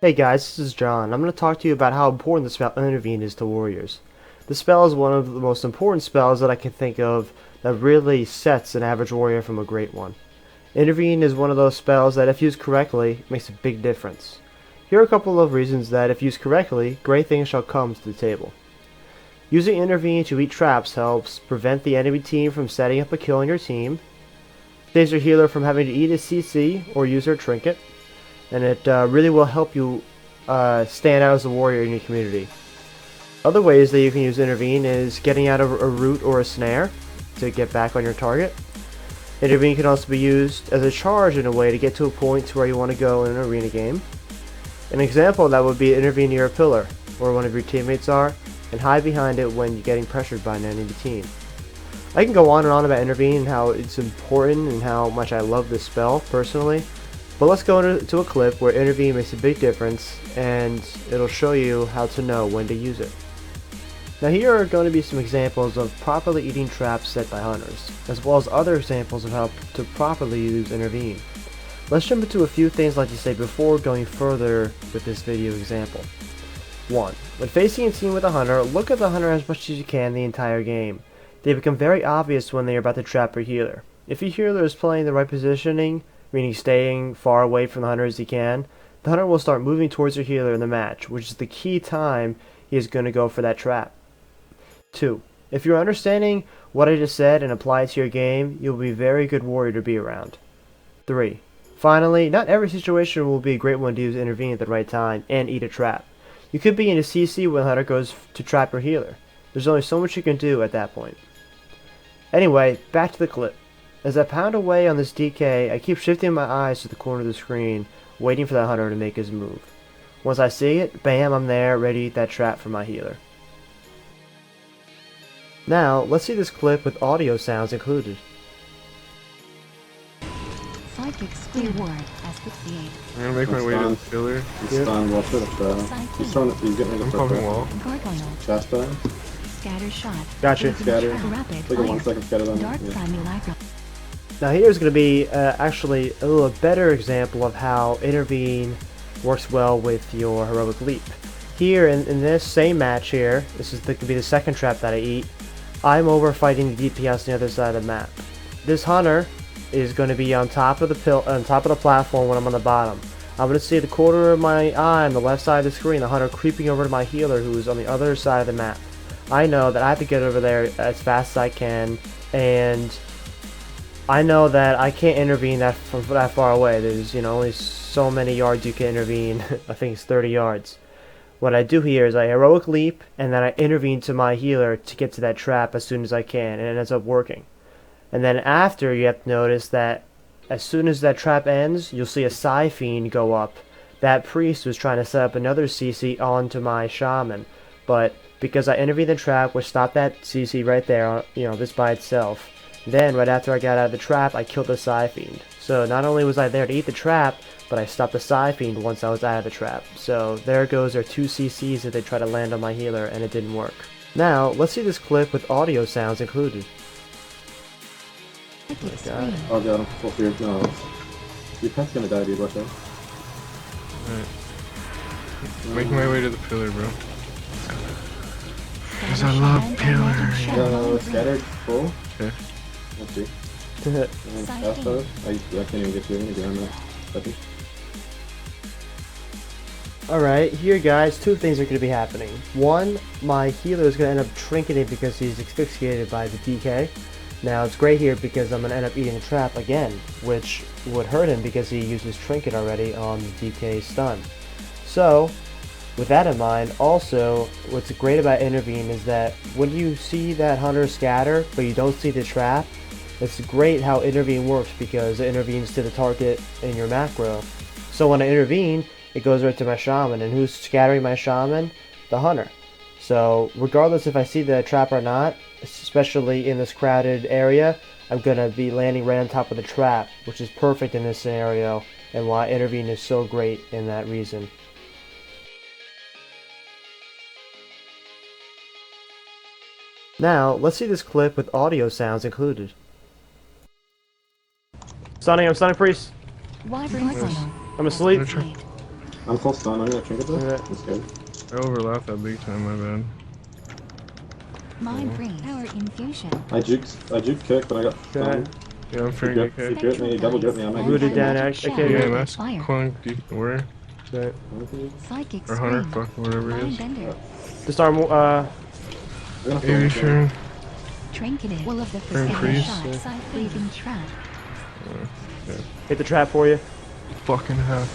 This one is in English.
Hey guys, this is John. I'm going to talk to you about how important the spell Intervene is to warriors. The spell is one of the most important spells that I can think of that really sets an average warrior from a great one. Intervene is one of those spells that if used correctly, makes a big difference. Here are a couple of reasons that if used correctly, great things shall come to the table. Using Intervene to eat traps helps prevent the enemy team from setting up a kill on your team, saves your healer from having to eat a CC or use her trinket, and it really will help you stand out as a warrior in your community. Other ways that you can use Intervene is getting out of a root or a snare to get back on your target. Intervene can also be used as a charge in a way to get to a point to where you want to go in an arena game. An example of that would be Intervene near a pillar, where one of your teammates are, and hide behind it when you're getting pressured by an enemy team. I can go on and on about Intervene and how it's important and how much I love this spell personally, but let's go into a clip where Intervene makes a big difference, and it'll show you how to know when to use it. Now here are going to be some examples of properly eating traps set by hunters, as well as other examples of how to properly use Intervene. Let's jump into a few things like to say before going further with this video example. 1. When facing a team with a hunter, look at the hunter as much as you can the entire game. They become very obvious when they are about to trap your healer. If your healer is playing the right positioning, meaning staying far away from the hunter as he can, the hunter will start moving towards your healer in the match, which is the key time he is going to go for that trap. 2. If you're understanding what I just said and apply it to your game, you'll be a very good warrior to be around. 3. Finally, not every situation will be a great one to use Intervene at the right time and eat a trap. You could be in a CC when the hunter goes to trap your healer. There's only so much you can do at that point. Anyway, back to the clip. As I pound away on this DK, I keep shifting my eyes to the corner of the screen, waiting for that hunter to make his move. Once I see it, bam, I'm there, ready to eat that trap for my healer. Now, let's see this clip with audio sounds included. Psychic reward S68. I'm gonna make my way to the pillar. He's stunned. Watch it. He's getting the I'm first pumping wall. Gargoyle. Shasta. Scatter shot. Gotcha. Scatter. Rapid Like a fire. 1 second scatter them. Dark Yeah. simulacrum. Now here's going to be actually a little better example of how Intervene works well with your Heroic Leap. Here in this same match here, this is going to be the second trap that I eat, I'm over fighting the DPS on the other side of the map. This hunter is going to be on top of the platform when I'm on the bottom. I'm going to see the corner of my eye on the left side of the screen, the hunter creeping over to my healer who is on the other side of the map. I know that I have to get over there as fast as I can, and I know that I can't intervene from that far away. There's only so many yards you can intervene. I think it's 30 yards. What I do here is I Heroic Leap, and then I intervene to my healer to get to that trap as soon as I can, and it ends up working. And then after, you have to notice that as soon as that trap ends, you'll see a Psy Fiend go up. That priest was trying to set up another CC onto my shaman, but because I intervened the trap, which stopped that CC right there, this by itself. Then, right after I got out of the trap, I killed the Psy Fiend. So not only was I there to eat the trap, but I stopped the Psy Fiend once I was out of the trap. So there goes their 2 CCs that they try to land on my healer, and it didn't work. Now, let's see this clip with audio sounds included. Psychic Oh god, I'm full fear. No. Your pet's gonna die, dude. Watch out. Alright. Making my way to the pillar, bro. Cause I love pillar. Scattered full. Okay. Let's see. And then Shasta. I can't even get to him again. I'm not touching. Alright, here guys, 2 things are going to be happening. 1, my healer is going to end up trinketing because he's asphyxiated by the DK. Now it's great here because I'm going to end up eating the trap again, which would hurt him because he used his trinket already on the DK stun. So, with that in mind, also, what's great about Intervene is that when you see that hunter scatter, but you don't see the trap, it's great how Intervene works because it intervenes to the target in your macro. So when I intervene, it goes right to my shaman, and who's scattering my shaman? The hunter. So regardless if I see the trap or not, especially in this crowded area, I'm going to be landing right on top of the trap, which is perfect in this scenario, and why Intervene is so great in that reason. Now, let's see this clip with audio sounds included. I'm stunning priest. Wyvern Signal. I'm asleep. I'm full stun. I'm gonna trinket this. Alright. I'm scared. I overlapped that big time, my bad. Mind brain power infusion. I juked kick, but I got stunned. Yeah, I'm He fearing grip, okay. he grip me, he double grip me. I might Rooted get down, Magic I can't shadow. Yeah, even. mask Fire. clunk, you can wear. Right. Psychic Or hunter, scream. fuck, whatever it Mind is. bender. Disarm, Maybe sure. Trinketed. Will of the Frame precision freeze. shot. Side breathing trap. hit the trap for you. Fucking half.